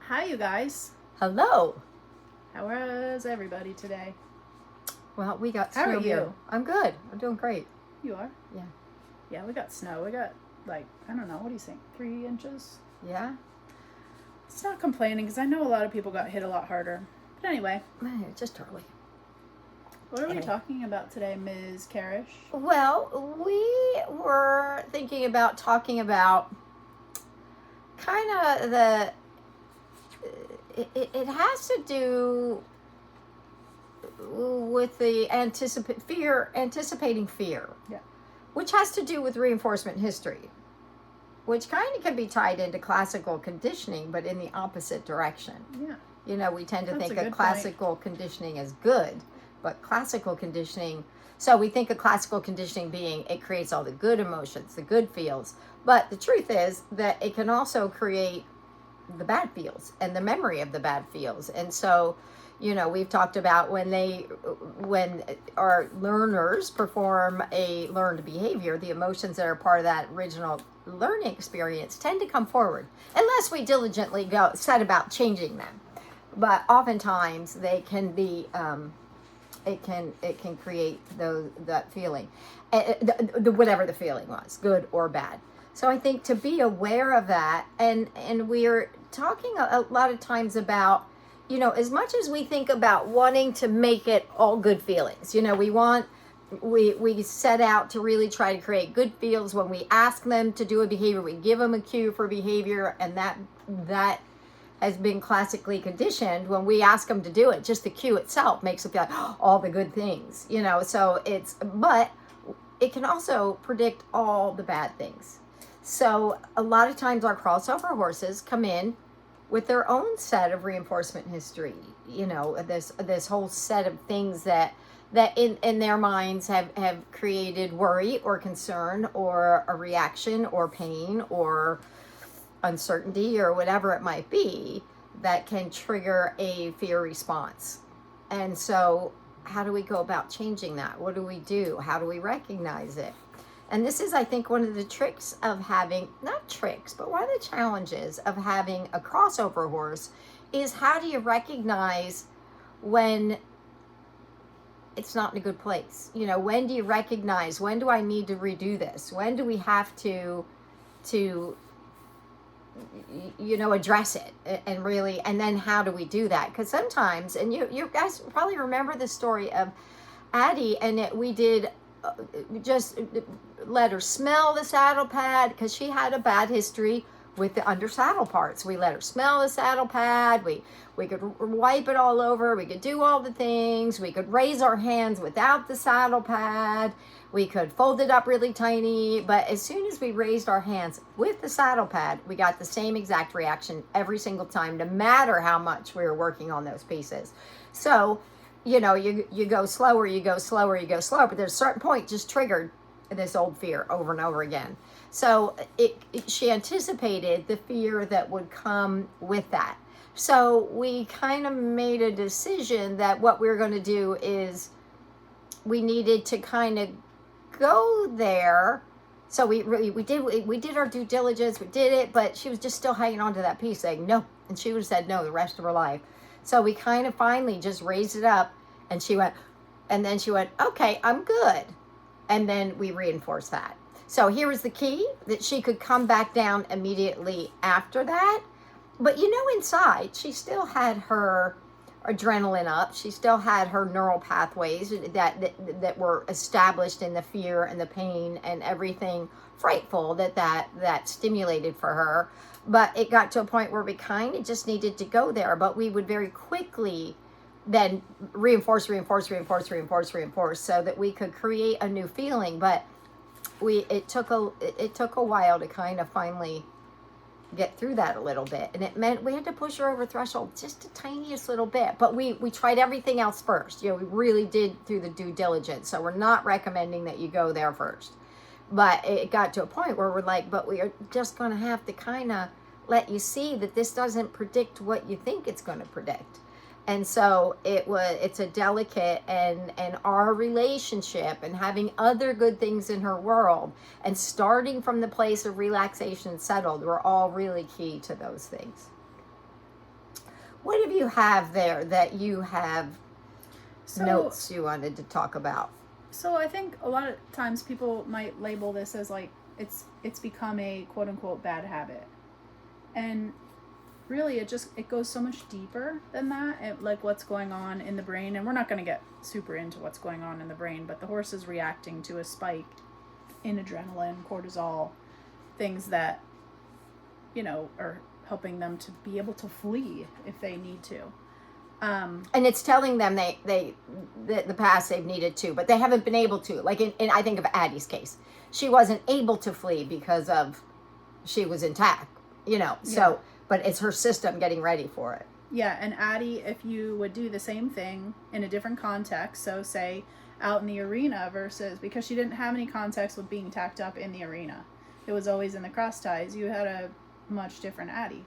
Hi, you guys. Hello. How is everybody today? Well, we got How are snow here. you? I'm good. I'm doing great. You are? Yeah. Yeah, we got snow. We got, like, I don't know, what do you think? 3 inches? Yeah? It's not complaining because I know a lot of people got hit a lot harder. But anyway, It's just early. what are we Anyway. talking about today, Ms. Karrasch? Well, we were thinking about talking about kind of it has to do with the anticipating fear. Yeah. Which has to do with reinforcement history, which kind of can be tied into classical conditioning, but in the opposite direction. Yeah. You know, we tend to That's think a of good classical conditioning as good, but classical conditioning, so we think of classical conditioning being it creates all the good emotions, the good feels. But the truth is that it can also create the bad feels and the memory of the bad feels. And so, you know, we've talked about when our learners perform a learned behavior, the emotions that are part of that original learning experience tend to come forward unless we diligently go set about changing them. But oftentimes they can be it can create that feeling, whatever the feeling was, good or bad. So I think to be aware of that, and we're talking a lot of times about, you know, as much as we think about wanting to make it all good feelings, you know, we set out to really try to create good feels when we ask them to do a behavior. We give them a cue for behavior, and that has been classically conditioned. When we ask them to do it, just the cue itself makes it feel like, oh, all the good things, you know. So but it can also predict all the bad things. So a lot of times our crossover horses come in with their own set of reinforcement history, you know, this whole set of things that in their minds have created worry or concern or a reaction or pain or uncertainty or whatever it might be that can trigger a fear response. And so, how do we go about changing that? What do we do? How do we recognize it? And this is, I think, one of the tricks of having, not tricks, but one of the challenges of having a crossover horse is how do you recognize when it's not in a good place? You know, when do you recognize, when do I need to redo this? When do we have to you know, address it and really, and then how do we do that? Because sometimes, and you guys probably remember the story of Addie, and we did just let her smell the saddle pad because she had a bad history with the under saddle parts. We let her smell the saddle pad. We could wipe it all over. We could do all the things. We could raise our hands without the saddle pad. We could fold it up really tiny. But as soon as we raised our hands with the saddle pad, we got the same exact reaction every single time, no matter how much we were working on those pieces. So, you know, you go slower, you go slower, you go slower. But there's a certain point just triggered this old fear over and over again. So she anticipated the fear that would come with that. So we kind of made a decision that what we were going to do is we needed to kind of go there. So we did our due diligence, we did it, but she was just still hanging on to that piece saying no. And she would have said no the rest of her life. So we kind of finally just raised it up, and she went, and then she went, okay, I'm good. And then we reinforced that. So here was the key, that she could come back down immediately after that. But you know, inside, she still had her adrenaline up. She still had her neural pathways that were established in the fear and the pain and everything frightful that stimulated for her. But it got to a point where we kind of just needed to go there. But we would very quickly then reinforce so that we could create a new feeling. But it took a while to kind of finally get through that a little bit, and it meant we had to push her over threshold just the tiniest little bit. But we tried everything else first. You know, we really did through the due diligence. So we're not recommending that you go there first. But it got to a point where we're like, but we are just going to have to kind of let you see that this doesn't predict what you think it's going to predict. And so it's a delicate, and our relationship and having other good things in her world and starting from the place of relaxation and settled were all really key to those things. What do you have there that you have So, notes you wanted to talk about? So I think a lot of times people might label this as like it's become a quote unquote bad habit, and really it goes so much deeper than that. Like what's going on in the brain, and we're not going to get super into what's going on in the brain, but the horse is reacting to a spike in adrenaline, cortisol, things that are helping them to be able to flee if they need to. And it's telling them the past they've needed to, but they haven't been able to. Like in I think of Addie's case, she wasn't able to flee because of she was intact, So, but it's her system getting ready for it. Yeah, and Addie, if you would do the same thing in a different context, so say out in the arena versus because she didn't have any context with being tacked up in the arena, it was always in the cross ties. You had a much different Addie,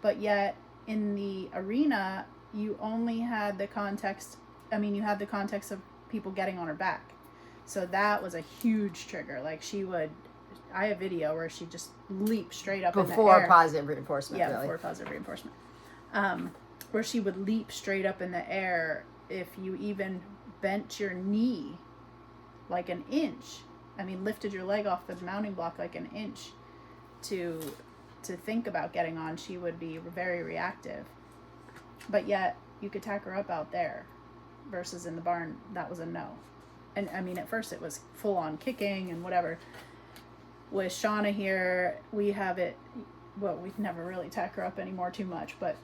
but yet in the arena you only had the context. I mean, you had the context of people getting on her back, so that was a huge trigger. Like I have video where she just leaped straight up before in the air. Positive reinforcement. Yeah, really. before positive reinforcement, where she would leap straight up in the air if you even bent your knee like an inch. I mean, lifted your leg off the mounting block like an inch to think about getting on. She would be very reactive. But yet, you could tack her up out there versus in the barn, that was a no. And I mean, at first it was full on kicking and whatever. With Shawna here, we have it, we've never really tack her up anymore too much, but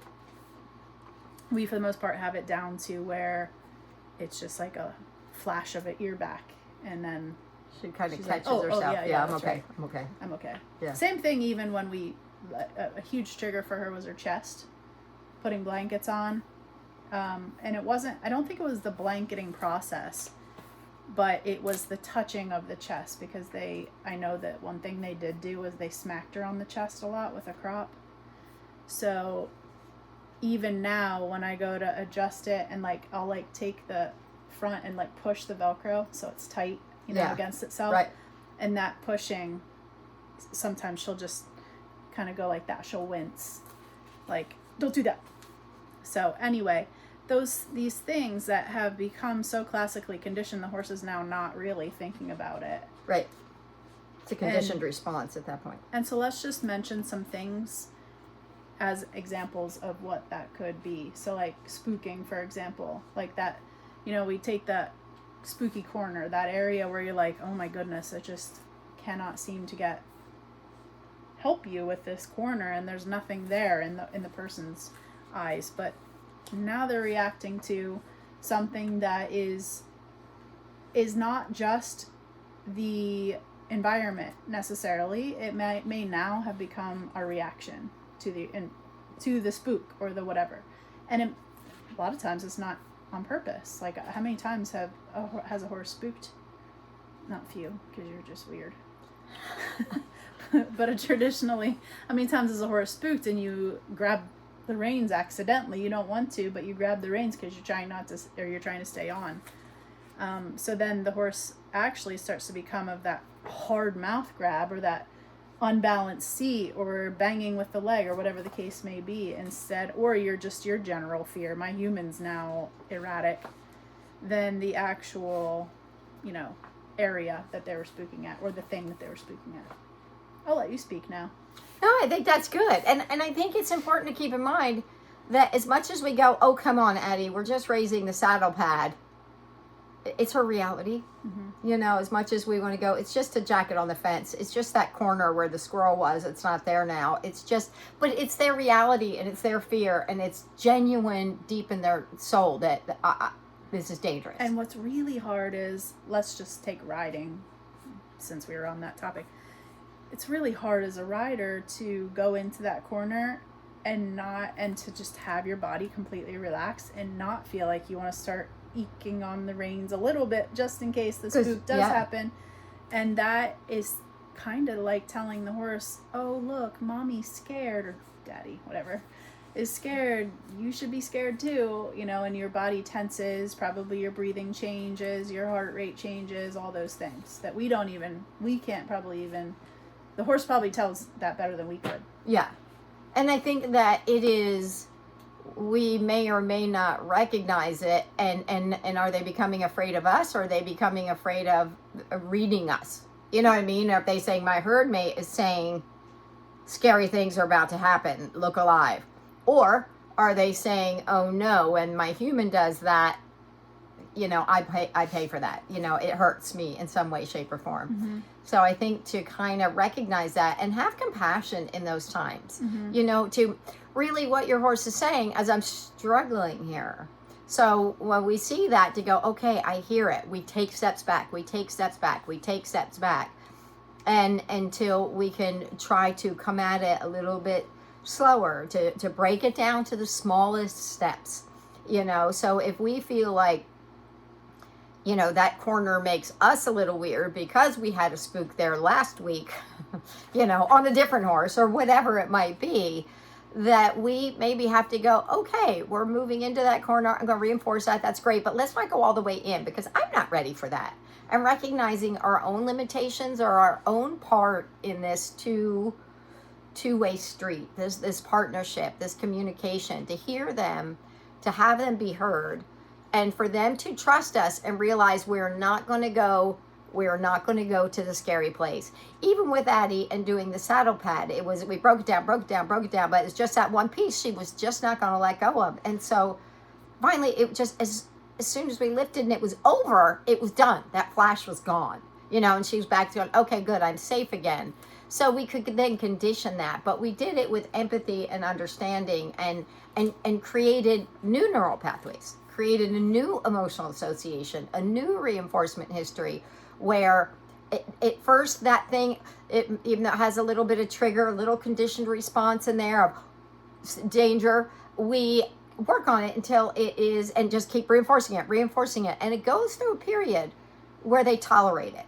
we for the most part have it down to where it's just like a flash of an ear back. And then she kind of catches like, herself. Yeah, I'm okay. right. I'm okay. Yeah. Same thing even when a huge trigger for her was her chest. Putting blankets on, and I don't think it was the blanketing process, but it was the touching of the chest, because I know that one thing they did do was they smacked her on the chest a lot with a crop. So even now when I go to adjust it and I'll take the front and push the Velcro so it's tight, against itself, right? And that pushing, sometimes she'll just kind of go like that. She'll wince, like, don't do that. So anyway, these things that have become so classically conditioned, the horse is now not really thinking about it. Right. It's a conditioned response at that point. And so let's just mention some things as examples of what that could be. So like spooking, for example, like that, we take that spooky corner, that area where you're like, oh my goodness, I just cannot seem to help you with this corner, and there's nothing there in the person's eyes, but now they're reacting to something that is not just the environment necessarily. It may now have become a reaction to the spook or the whatever, and a lot of times it's not on purpose. Like, how many times has a horse spooked? Not few, because you're just weird. But traditionally, how many times has a horse spooked and you grab the reins accidentally? You don't want to, but you grab the reins because you're trying to stay on. So then the horse actually starts to become of that hard mouth grab, or that unbalanced seat, or banging with the leg, or whatever the case may be, instead, or your general fear. My human's now erratic than the actual, area that they were spooking at, or the thing that they were spooking at. I'll let you speak now. No, I think that's good. And I think it's important to keep in mind that as much as we go, oh, come on, Addie, we're just raising the saddle pad, it's her reality. Mm-hmm. As much as we want to go, it's just a jacket on the fence. It's just that corner where the squirrel was. It's not there now. But it's their reality, and it's their fear, and it's genuine deep in their soul that this is dangerous. And what's really hard is, let's just take riding, since we were on that topic. It's really hard as a rider to go into that corner and to just have your body completely relaxed and not feel like you want to start eking on the reins a little bit just in case the spook does happen. And that is kind of like telling the horse, oh, look, mommy's scared, or daddy, whatever, is scared. You should be scared too, and your body tenses, probably your breathing changes, your heart rate changes, all those things that we can't probably even. The horse probably tells that better than we could. Yeah. And I think that it is we may or may not recognize it, and are they becoming afraid of us, or are they becoming afraid of reading us? You know what I mean? Or if they saying, my herd mate is saying scary things are about to happen, look alive. Or are they saying, oh no, when my human does that, I pay for that. It hurts me in some way, shape, or form. Mm-hmm. So I think to kind of recognize that and have compassion in those times, to really what your horse is saying as I'm struggling here. So when we see that, to go, okay, I hear it. We take steps back. We take steps back. We take steps back. And until we can try to come at it a little bit slower, to break it down to the smallest steps, So if we feel like, that corner makes us a little weird because we had a spook there last week, on a different horse or whatever it might be, that we maybe have to go, okay, we're moving into that corner. I'm going to reinforce that. That's great. But let's not go all the way in, because I'm not ready for that. And recognizing our own limitations or our own part in this two-way street, this partnership, this communication, to hear them, to have them be heard, and for them to trust us and realize we're not going to go to the scary place. Even with Addie and doing the saddle pad, we broke it down, but it's just that one piece she was just not going to let go of. And so finally, it just, as soon as we lifted and it was over, it was done. That flash was gone, and she was back to going, okay, good, I'm safe again. So we could then condition that, but we did it with empathy and understanding, and created new neural pathways, created a new emotional association, a new reinforcement history, where at first that thing, even though it has a little bit of trigger, a little conditioned response in there of danger, we work on it until it is, and just keep reinforcing it. And it goes through a period where they tolerate it.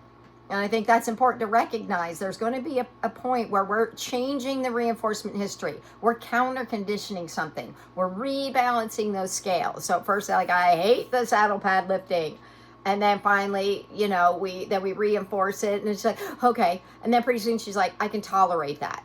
And I think that's important to recognize. There's going to be a point where we're changing the reinforcement history. We're counter conditioning something. We're rebalancing those scales. So at first, like, I hate the saddle pad lifting. And then finally, we reinforce it, and it's like, okay. And then pretty soon she's like, I can tolerate that.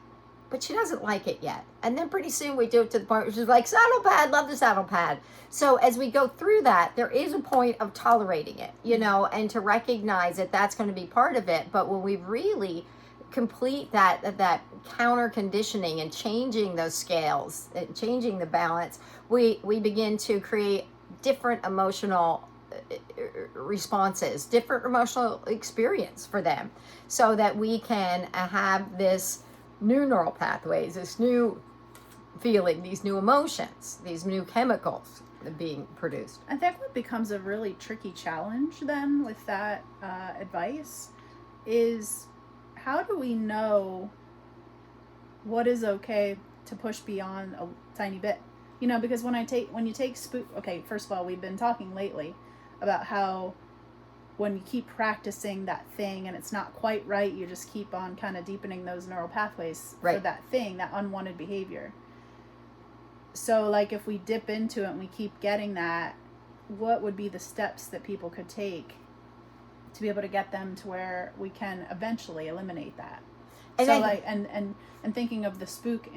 But she doesn't like it yet. And then pretty soon we do it to the point where she's like, saddle pad, love the saddle pad. So as we go through that, there is a point of tolerating it, and to recognize that that's going to be part of it. But when we really complete that counter conditioning and changing those scales, and changing the balance, we begin to create different emotional responses, different emotional experience for them, so that we can have this new neural pathways, this new feeling, these new emotions, these new chemicals being produced. I think what becomes a really tricky challenge then with that advice is, how do we know what is okay to push beyond a tiny bit? Because when you take spook, okay, first of all, we've been talking lately about how when you keep practicing that thing and it's not quite right, you just keep on kind of deepening those neural pathways for that thing, that unwanted behavior. So like if we dip into it and we keep getting that, what would be the steps that people could take to be able to get them to where we can eventually eliminate that? And so and thinking of the spook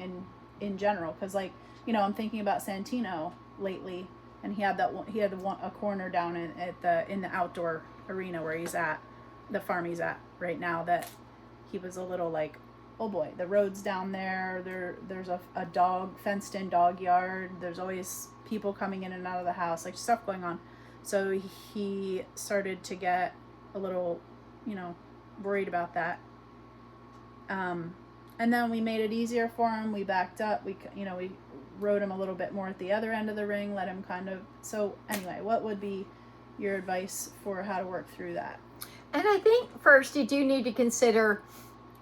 in general, because I'm thinking about Santino lately, and he had a corner down in the outdoor arena where he's at, the farm he's at right now, that he was a little like, oh boy, the road's down there's a dog, fenced in dog yard, there's always people coming in and out of the house, like stuff going on. So he started to get a little, worried about that. And then we made it easier for him. We backed up. We rode him a little bit more at the other end of the ring, let him so anyway, what would be your advice for how to work through that? And I think first you do need to consider,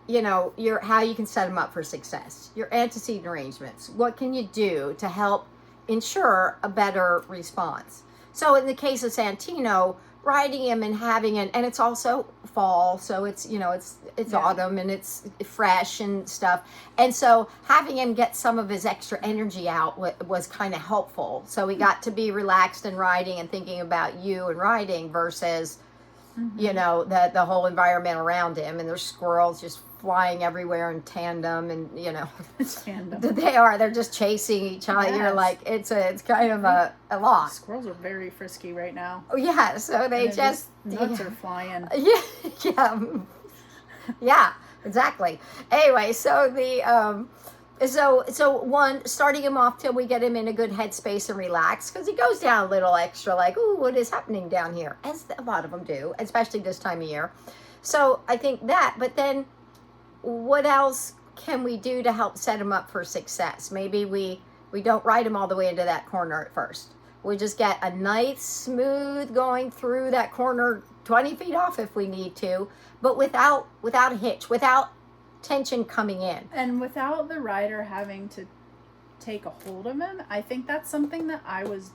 how you can set them up for success, your antecedent arrangements. What can you do to help ensure a better response? So in the case of Santino, riding him and having and it's also fall, so it's autumn and it's fresh and stuff, and so having him get some of his extra energy out was kind of helpful. So we got to be relaxed and riding and thinking about you and riding versus the whole environment around him, and there's squirrels just flying everywhere in tandem, and Tandem. they're just chasing each other. Yes. You're like, it's kind of a lot. Squirrels are very frisky right now. Oh, yeah, so they And just nuts are flying. yeah yeah, exactly. Anyway, so the so one, starting him off till we get him in a good headspace and relax, because he goes down a little extra, like, ooh, what is happening down here, as a lot of them do, especially this time of year. So I think that, but then what else can we do to help set him up for success? Maybe we don't ride him all the way into that corner at first. We just get a nice smooth going through that corner, 20 feet off if we need to, but without a hitch, without tension coming in. And without the rider having to take a hold of him, I think that's something that I was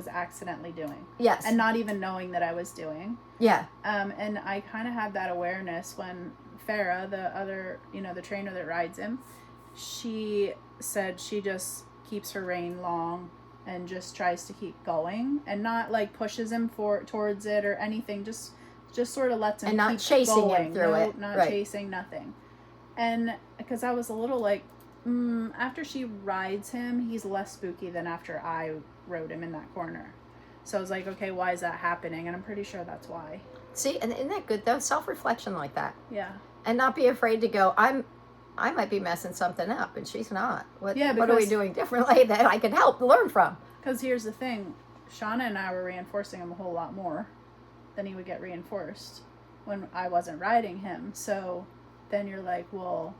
accidentally doing. Yes. And not even knowing that I was doing. Yeah. And I kind of had that awareness when Farah, the other, the trainer that rides him, she said she just keeps her rein long and just tries to keep going and not like pushes him towards it or anything. Just sort of lets him and not keep chasing going. him through it. Not right. chasing, nothing. And because I was a little like, after she rides him, he's less spooky than after I rode him in that corner. So I was like, okay, why is that happening? And I'm pretty sure that's why. See, and isn't that good though? Self-reflection like that. Yeah. And not be afraid to go, I might be messing something up and she's not. What are we doing differently that I can help learn from? Because here's the thing, Shawna and I were reinforcing him a whole lot more than he would get reinforced when I wasn't riding him. So then you're like, well,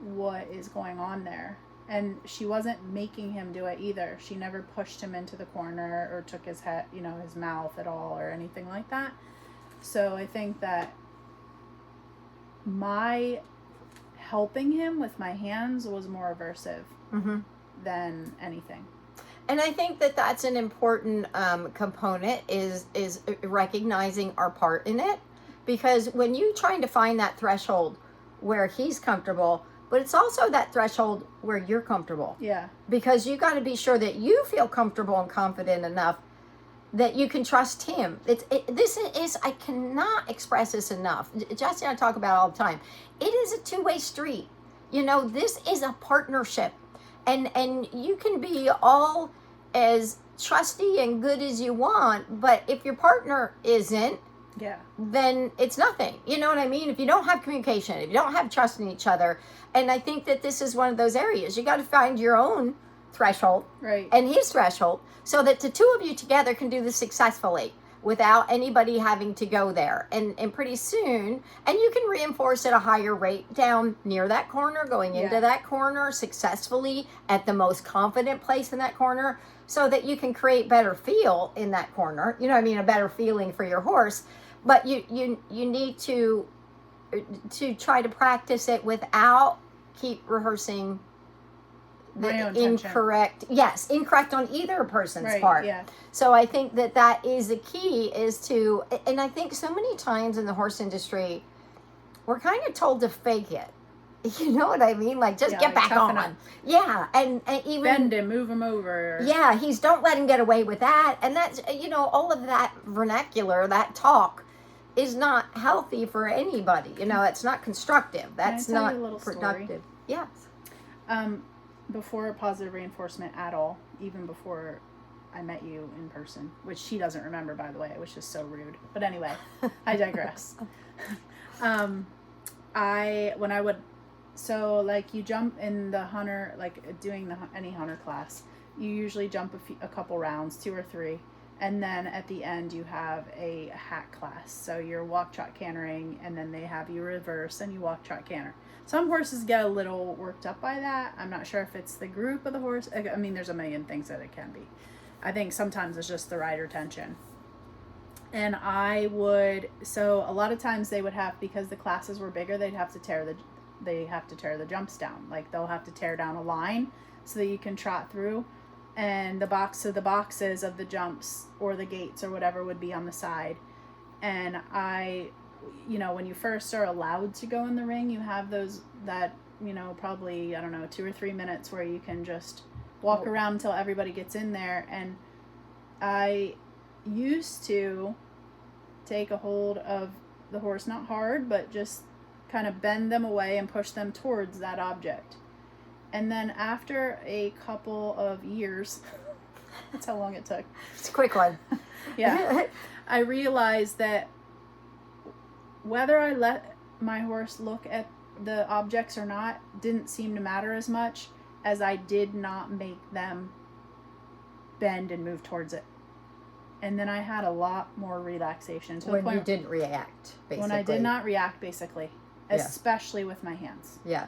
what is going on there? And she wasn't making him do it either. She never pushed him into the corner or took his head, his mouth at all or anything like that. So I think that my helping him with my hands was more aversive than anything. And I think that that's an important component is recognizing our part in it, because when you're trying to find that threshold where he's comfortable, but it's also that threshold where you're comfortable. Yeah. Because you got to be sure that you feel comfortable and confident enough that you can trust him. This is I cannot express this enough. Jesse and I talk about it all the time. It is a two-way street. This is a partnership. And you can be all as trusty and good as you want, but if your partner isn't, then it's nothing. You know what I mean? If you don't have communication, if you don't have trust in each other, and I think that this is one of those areas. You got to find your own threshold and his threshold so that the two of you together can do this successfully without anybody having to go there. And pretty soon, and you can reinforce at a higher rate down near that corner, going into that corner successfully at the most confident place in that corner, so that you can create better feel in that corner. You know what I mean? A better feeling for your horse. But you need to try to practice it without keep rehearsing the incorrect on either person's part. Yeah. So I think that is the key, is to, and I think so many times in the horse industry, we're kind of told to fake it. You know what I mean? Like, just get back on. Up. Yeah, and even bend him, move him over. Yeah, don't let him get away with that. And that's, all of that vernacular, that talk is not healthy for anybody. It's not constructive. That's not productive. Yes. Before positive reinforcement at all, even before I met you in person, which she doesn't remember, by the way, which is so rude. But anyway, I digress. So like you jump in the hunter, like doing any hunter class, you usually jump a couple rounds, 2 or 3. And then at the end you have a hack class. So you're walk, trot, cantering, and then they have you reverse and you walk, trot, canter. Some horses get a little worked up by that. I'm not sure if it's the group of the horse. I mean, there's a million things that it can be. I think sometimes it's just the rider tension. And so a lot of times they would have, because the classes were bigger, they have to tear the jumps down. Like they'll have to tear down a line so that you can trot through. And the boxes of the jumps or the gates or whatever would be on the side. And when you first are allowed to go in the ring, you have probably, 2 or 3 minutes where you can just walk around until everybody gets in there. And I used to take a hold of the horse, not hard, but just kind of bend them away and push them towards that object. And then after a couple of years, that's how long it took. It's a quick one. Yeah. I realized that whether I let my horse look at the objects or not didn't seem to matter as much as I did not make them bend and move towards it. And then I had a lot more relaxation. To When you didn't react, basically. When I did not react, basically. Especially with my hands. Yeah.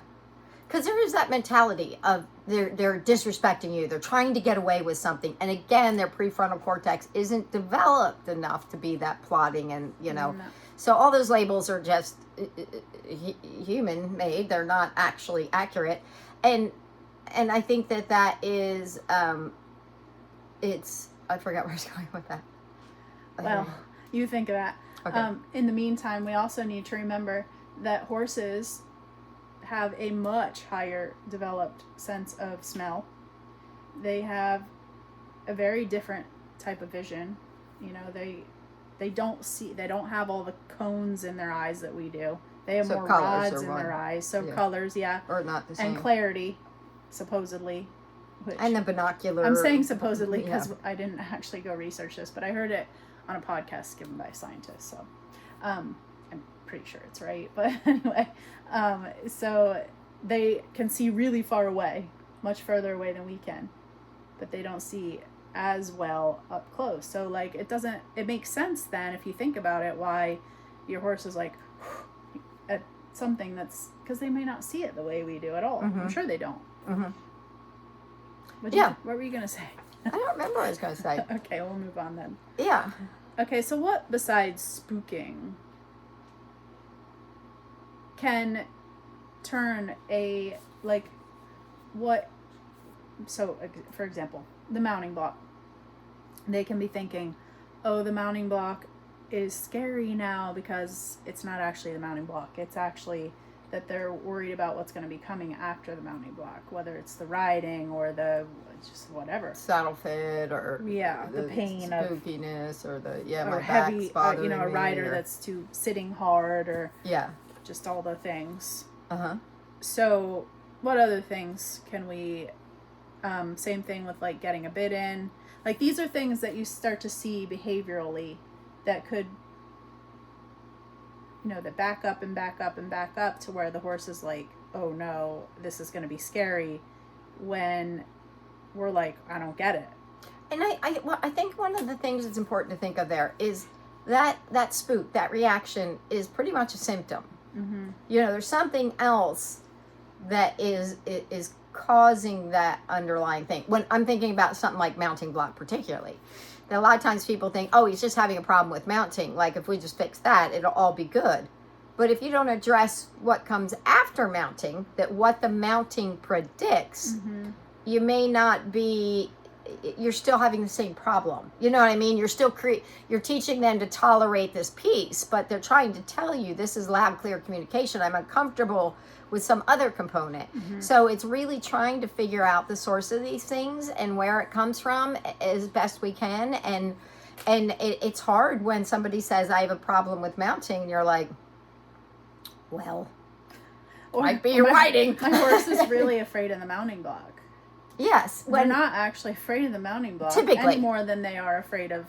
Because there is that mentality of they're disrespecting you. They're trying to get away with something. And again, their prefrontal cortex isn't developed enough to be that plotting and, No. So all those labels are just human made. They're not actually accurate. And I think that is, I forgot where I was going with that. Well, you think of that. Okay. In the meantime, we also need to remember that horses have a much higher developed sense of smell. They have a very different type of vision. They don't have all the cones in their eyes that we do. They have more rods in their eyes. So colors, or not the same. And clarity, supposedly. And the binocular. I'm saying supposedly because I didn't actually go research this, but I heard it on a podcast given by scientists. So I'm pretty sure it's right. But anyway, so they can see really far away, much further away than we can, but they don't see as well up close. So it makes sense then if you think about it why your horse is like at something that's because they may not see it the way we do at all. Mm-hmm. I'm sure they don't. Mm-hmm. What were you gonna say? I don't remember what I was gonna say. Okay, we'll move on then. Yeah. Okay, so what besides spooking can turn for example, the mounting block. They can be thinking, oh, the mounting block is scary now because it's not actually the mounting block. It's actually that they're worried about what's going to be coming after the mounting block, whether it's the riding or the just whatever. Saddle fit or the pain of spookiness or or my heavy, back's bothering a rider me that's too sitting hard or just all the things. So what other things can we same thing with getting a bit in, these are things that you start to see behaviorally that could that back up and back up and back up to where the horse is like, oh no, this is going to be scary, when we're like, I don't get it. And I think one of the things that's important to think of there is that spook, that reaction is pretty much a symptom. Mm-hmm. There's something else that is causing that underlying thing. When I'm thinking about something like mounting block particularly, that a lot of times people think, oh, he's just having a problem with mounting. If we just fix that, it'll all be good. But if you don't address what comes after mounting, that what the mounting predicts, mm-hmm. you may not be, you're still having the same problem. You know what I mean? You're still you're teaching them to tolerate this piece, but they're trying to tell you this is loud, clear communication. I'm uncomfortable with some other component. Mm-hmm. So it's really trying to figure out the source of these things and where it comes from as best we can. And it's hard when somebody says, I have a problem with mounting, and you're like, well, might be your riding. My horse is really afraid of the mounting block. Yes. They're not actually afraid of the mounting block typically any more than they are afraid of,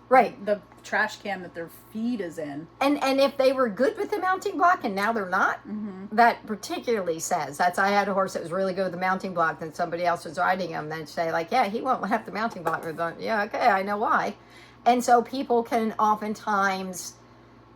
right, the trash can that their feed is in. And if they were good with the mounting block and now they're not, mm-hmm. that particularly says, I had a horse that was really good with the mounting block, then somebody else was riding him, then say he won't have the mounting block. Yeah, okay, I know why. And so people can oftentimes,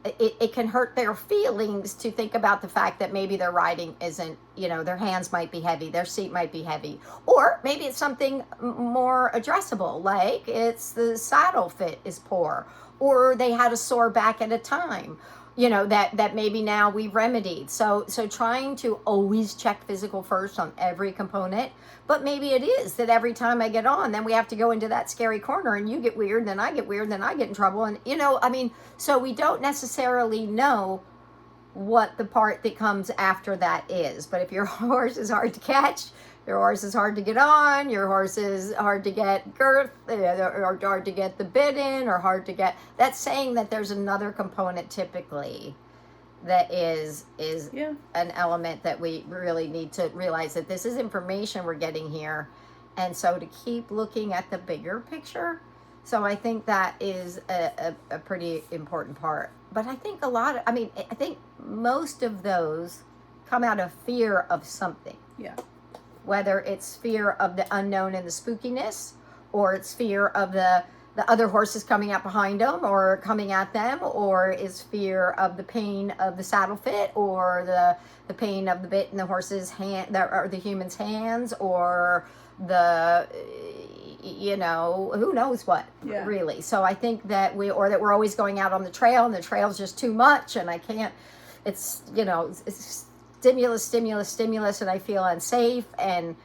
it can hurt their feelings to think about the fact that maybe their riding isn't, their hands might be heavy, their seat might be heavy, or maybe it's something more addressable, like it's the saddle fit is poor, or they had a sore back at a time, that maybe now we remedied. So trying to always check physical first on every component, but maybe it is that every time I get on, then we have to go into that scary corner and you get weird, then I get weird, then I get in trouble. And, so we don't necessarily know what the part that comes after that is. But if your horse is hard to catch, your horse is hard to get on, your horse is hard to get girth, or hard to get the bit in, or hard to get, that's saying that there's another component typically that is Yeah. an element that we really need to realize, that this is information we're getting here, and so to keep looking at the bigger picture. So I think that is a pretty important part. But I think I think most of those come out of fear of something. Yeah. Whether it's fear of the unknown and the spookiness, or it's fear of the other horses coming out behind them or coming at them, or is fear of the pain of the saddle fit, or the pain of the bit in the horse's hand, or the human's hands, or the, who knows what, really. So I think that we're always going out on the trail, and the trail's just too much, and I can't, it's stimulus, and I feel unsafe, and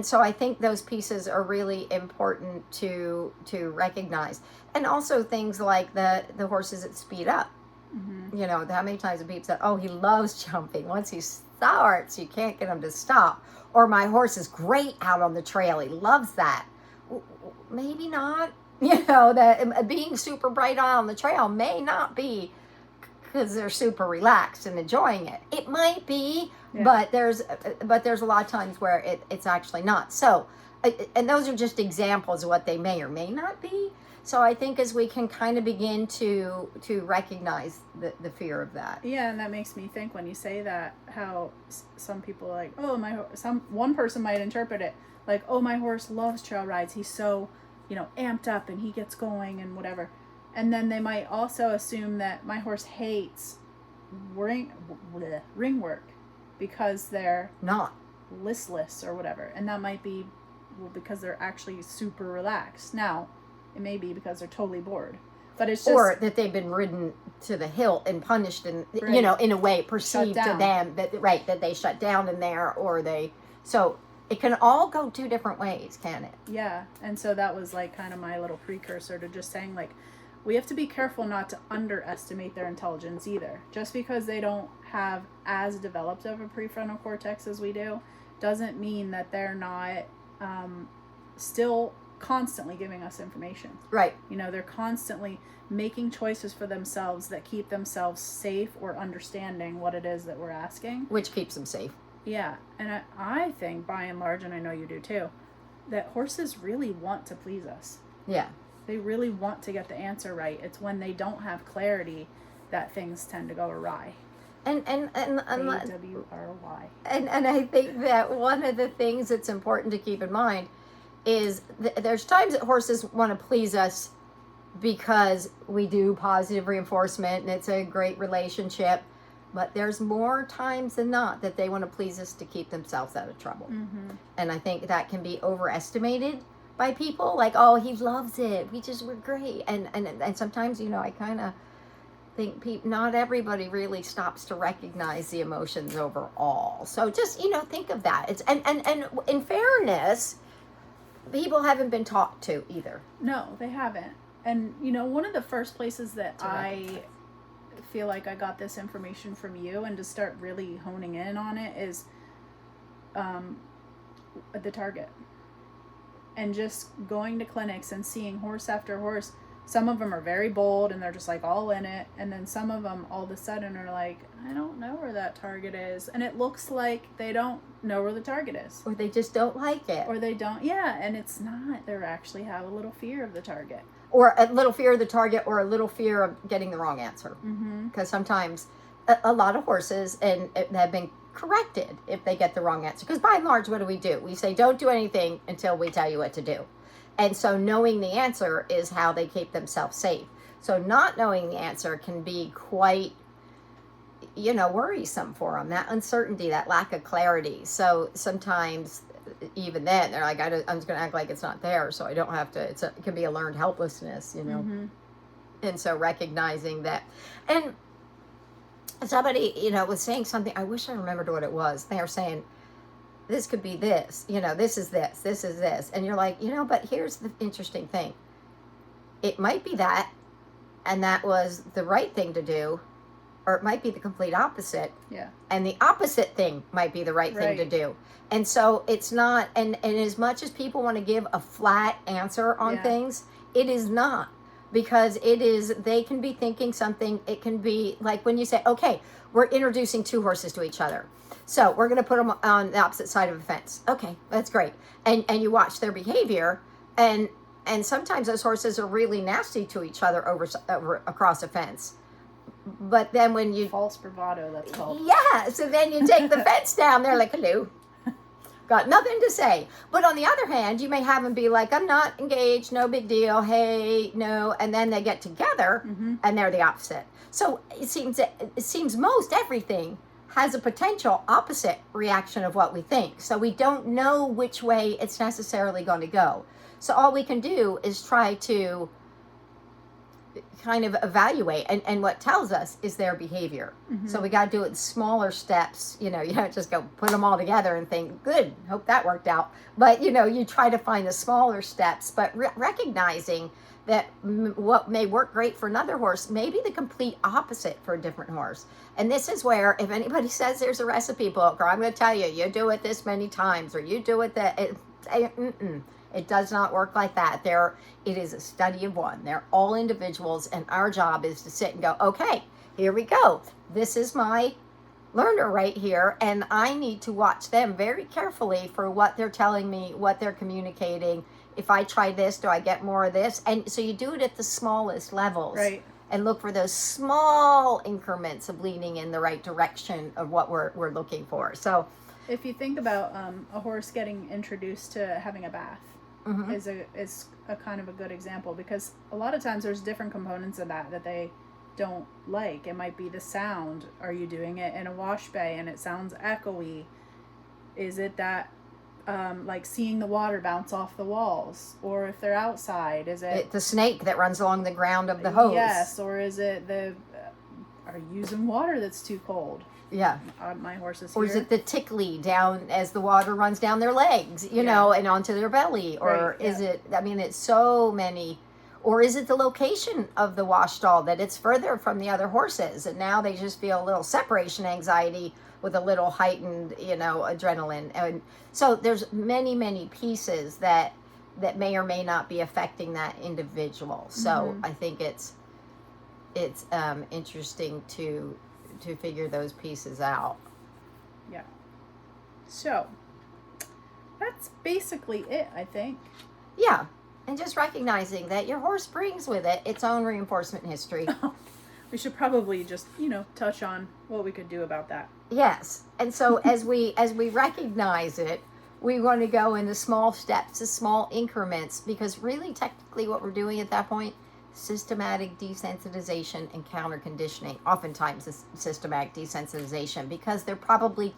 so I think those pieces are really important to recognize. And also things like the horses that speed up. Mm-hmm. How many times have people said, oh, he loves jumping. Once he starts, you can't get him to stop. Or my horse is great out on the trail. He loves that. Maybe not. That being super bright on the trail may not be because they're super relaxed and enjoying it. It might be, but there's a lot of times where it's actually not. So, and those are just examples of what they may or may not be. So I think as we can kind of begin to recognize the fear of that. Yeah, and that makes me think when you say that, how some people are like, oh, one person might interpret it like, oh, my horse loves trail rides. He's so, amped up and he gets going and whatever. And then they might also assume that my horse hates ring work because they're not listless or whatever. And that might be because they're actually super relaxed. Now, it may be because they're totally bored. But it's just, or that they've been ridden to the hilt and punished, and in a way perceived to them that they shut down in there, or so it can all go two different ways, can it? Yeah. And so that was like kind of my little precursor to just saying, like, we have to be careful not to underestimate their intelligence either. Just because they don't have as developed of a prefrontal cortex as we do doesn't mean that they're not still constantly giving us information. Right. They're constantly making choices for themselves that keep themselves safe or understanding what it is that we're asking. Which keeps them safe. Yeah. And I think, by and large, and I know you do too, that horses really want to please us. Yeah. They really want to get the answer right. It's when they don't have clarity that things tend to go awry. And AWRY. And I think that one of the things that's important to keep in mind is there's times that horses want to please us because we do positive reinforcement and it's a great relationship. But there's more times than not that they want to please us to keep themselves out of trouble. Mm-hmm. And I think that can be overestimated by people, like, oh, he loves it, we're great, and sometimes I kind of think not everybody really stops to recognize the emotions overall. So just think of that. It's and in fairness, people haven't been taught to either. No, they haven't. And one of the first places that I feel like I got this information from you, and to start really honing in on it, is the target. And just going to clinics and seeing horse after horse. Some of them are very bold and they're just like all in it. And then some of them all of a sudden are like, I don't know where that target is. And it looks like they don't know where the target is. Or they just don't like it. Or they don't, and it's not. They actually have a little fear of the target. Or a little fear of the target, or a little fear of getting the wrong answer. Because sometimes a lot of horses have been corrected if they get the wrong answer. Because by and large, what do? We say, don't do anything until we tell you what to do. And so knowing the answer is how they keep themselves safe. So not knowing the answer can be quite, worrisome for them. That uncertainty, that lack of clarity. So sometimes even then they're like, I'm just going to act like it's not there, so I don't have to. It can be a learned helplessness, Mm-hmm. And so recognizing that. And somebody, was saying something, I wish I remembered what it was. They were saying, this could be this, this is this, this is this. And you're like, but here's the interesting thing. It might be that, and that was the right thing to do, or it might be the complete opposite. Yeah. And the opposite thing might be the right thing to do. And so it's not, and as much as people want to give a flat answer on things, it is not. because they can be thinking something. It can be like when you say, okay, we're introducing two horses to each other. So we're going to put them on the opposite side of a fence. Okay, that's great. And you watch their behavior, and sometimes those horses are really nasty to each other over across a fence. But then when you... False bravado, that's called. Yeah, so then you take the fence down, they're like, hello. Got nothing to say. But on the other hand, you may have them be like, I'm not engaged, no big deal, hey, no. And then they get together, and they're the opposite. So it seems most everything has a potential opposite reaction of what we think. So we don't know which way it's necessarily going to go. So all we can do is try to kind of evaluate, and what tells us is their behavior. So we got to do it in smaller steps. You don't just go put them all together and think, good, hope that worked out. But you try to find the smaller steps, but recognizing that what may work great for another horse may be the complete opposite for a different horse. And this is where, if anybody says there's a recipe book, or I'm going to tell you do it this many times, or you do it that, it does not work like that. It is a study of one. They're all individuals, and our job is to sit and go, okay, here we go. This is my learner right here, and I need to watch them very carefully for what they're telling me, what they're communicating. If I try this, do I get more of this? And so you do it at the smallest levels. Right. And look for those small increments of leaning in the right direction of what we're looking for. So if you think about a horse getting introduced to having a bath, is a kind of a good example, because a lot of times there's different components of that they don't like. It might be the sound. Are you doing it in a wash bay and it sounds echoey? Is it that like seeing the water bounce off the walls? Or if they're outside, is it the snake that runs along the ground of the hose? Yes. Or is it are you using water that's too cold? Yeah. My horses here. Or is it the tickly down as the water runs down their legs, know, and onto their belly? Or is it, it's so many. Or is it the location of the wash stall, that it's further from the other horses, and now they just feel a little separation anxiety with a little heightened, adrenaline. And so there's many, many pieces that may or may not be affecting that individual. So I think it's interesting to figure those pieces out. Yeah. So that's basically it, I think. Yeah. And just recognizing that your horse brings with it its own reinforcement history. We should probably just, touch on what we could do about that. Yes. And so as we recognize it, we want to go in the small steps, the small increments, because really technically what we're doing at that point, systematic desensitization and counter conditioning. Oftentimes it's systematic desensitization, because they probably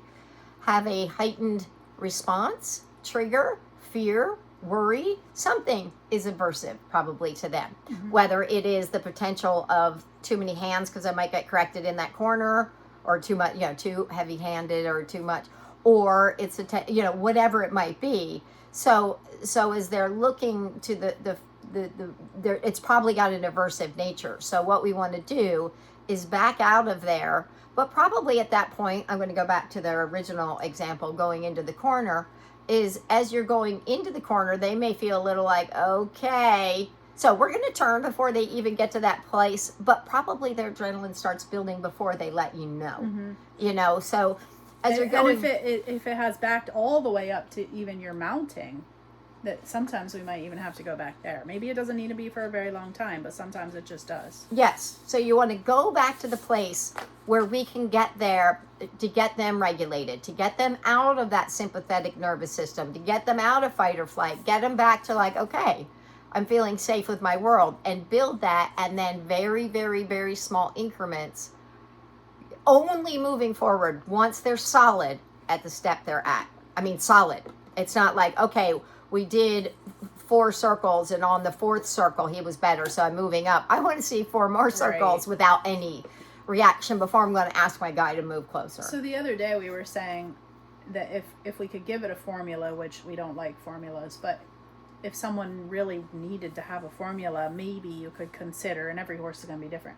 have a heightened response, trigger, fear, worry. Something is aversive probably to them. Whether it is the potential of too many hands because I might get corrected in that corner, or too much, too heavy handed, or too much, or it's whatever it might be. So as they're looking to it's probably got an aversive nature. So what we want to do is back out of there, but probably at that point, I'm going to go back to their original example, going into the corner, is as you're going into the corner, they may feel a little like, okay, so we're going to turn before they even get to that place, but probably their adrenaline starts building before they let you know. So as you're going... And if it has backed all the way up to even your mounting, that sometimes we might even have to go back there. Maybe it doesn't need to be for a very long time, but sometimes it just does. Yes. So you want to go back to the place where we can get there to get them regulated, to get them out of that sympathetic nervous system, to get them out of fight or flight, get them back to like, okay, I'm feeling safe with my world, and build that, and then very, very, very small increments, only moving forward once they're solid at the step they're at. Solid. It's not like, okay, we did 4 circles, and on the 4th circle he was better, so I'm moving up. I want to see 4 more circles without any reaction before I'm going to ask my guy to move closer. So the other day we were saying that if we could give it a formula, which we don't like formulas, but if someone really needed to have a formula, maybe you could consider, and every horse is going to be different,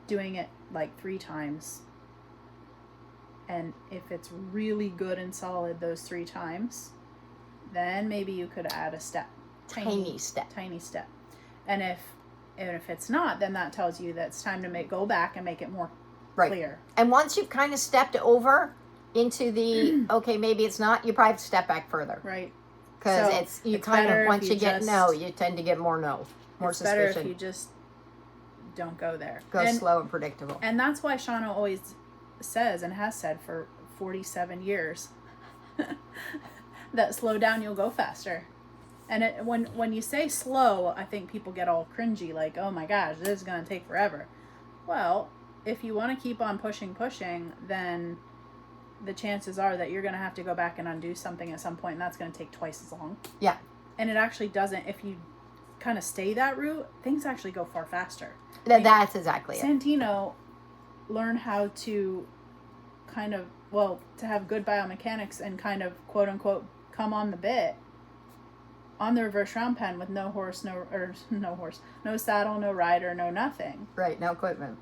doing it like 3 times. And if it's really good and solid those 3 times, then maybe you could add a step. Tiny step. And if And if it's not, then that tells you that it's time to go back and make it more clear. And once you've kind of stepped over into the, okay, maybe it's not, you probably have to step back further. Right. Because So it's, you it's kind better of, once if you get no, you tend to get more no, more it's suspicion. better if you just don't go there. Go slow and predictable. And that's why Shawna always says, and has said for 47 years, that slow down, you'll go faster. And when you say slow, I think people get all cringy, like, oh my gosh, this is going to take forever. Well, if you want to keep on pushing, then the chances are that you're going to have to go back and undo something at some point, and that's going to take twice as long. Yeah. And it actually doesn't, if you kind of stay that route, things actually go far faster. That's exactly it. Santino learned how to kind of, well, to have good biomechanics and kind of, quote unquote, come on the bit on the reverse round pen with no saddle, no rider, no nothing. Right, no equipment.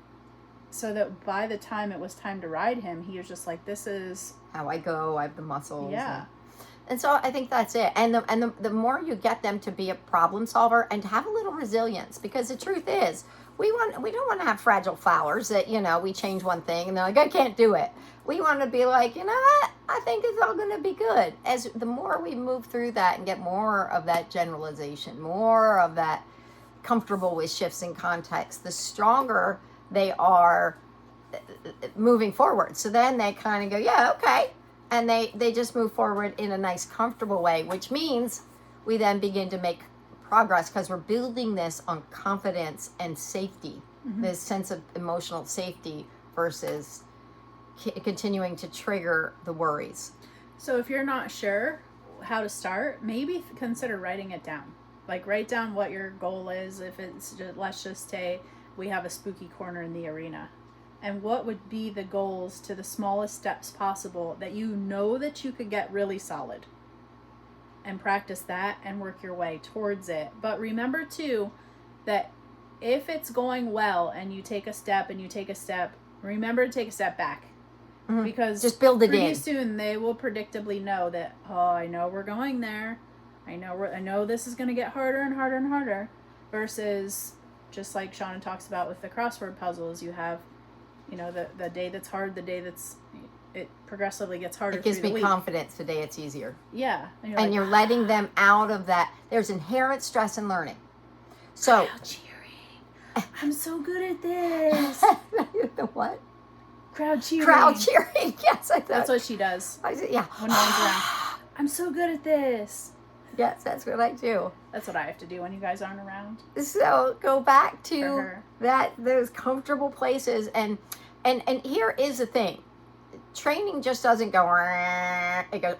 So that by the time it was time to ride him, he was just like, this is how I go, I have the muscles. Yeah. And so I think that's it. And the more you get them to be a problem solver and to have a little resilience, because the truth is, we don't want to have fragile flowers that, we change one thing and they're like, I can't do it. We want to be like, you know what? I think it's all going to be good. As the more we move through that and get more of that generalization, more of that comfortable with shifts in context, the stronger they are moving forward. So then they kind of go, yeah, okay. And they just move forward in a nice, comfortable way, which means we then begin to make progress because we're building this on confidence and safety, this sense of emotional safety versus continuing to trigger the worries. So if you're not sure how to start, maybe consider writing it down. Like, write down what your goal is. If it's just, let's just say we have a spooky corner in the arena, and what would be the goals to the smallest steps possible that that you could get really solid, and practice that and work your way towards it. But remember too that if it's going well and you take a step, remember to take a step back. Because just build it pretty in. soon they will predictably know that, oh, I know we're going there. I know this is going to get harder and harder and harder. Versus, just like Shawna talks about with the crossword puzzles, you have, the day that's hard, the day it progressively gets harder. It gives through me the week. confidence the day it's easier. Yeah. And you're letting them out of that. There's inherent stress in learning. So. Crowd cheering. I'm so good at this. The what? Crowd cheering. Yes, I thought. That's what she does. Yeah. When no one's around. I'm so good at this. Yes, that's what I do. That's what I have to do when you guys aren't around. So go back to those comfortable places, and here is the thing. Training just doesn't go. It goes.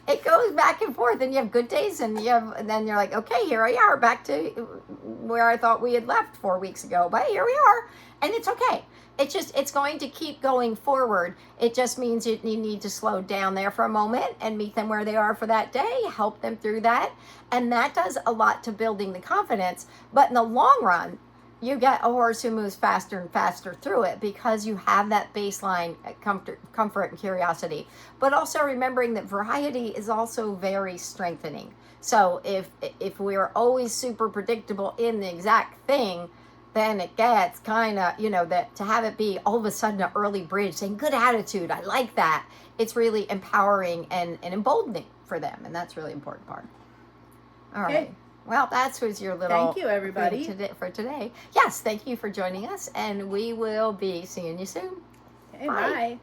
It goes back and forth, and you have good days, and then you're like, okay, here we are, back to where I thought we had left 4 weeks ago, but here we are, and it's okay. It's going to keep going forward. It just means you need to slow down there for a moment and meet them where they are for that day, help them through that, and that does a lot to building the confidence. But in the long run, you get a horse who moves faster and faster through it because you have that baseline comfort and curiosity. But also remembering that variety is also very strengthening. So if we're always super predictable in the exact thing, then it gets kind of, that to have it be all of a sudden an early bridge saying good attitude, I like that. It's really empowering and emboldening for them. And that's really important part. All right. Well, that was your little... Thank you, everybody. For today. Yes, thank you for joining us. And we will be seeing you soon. Bye.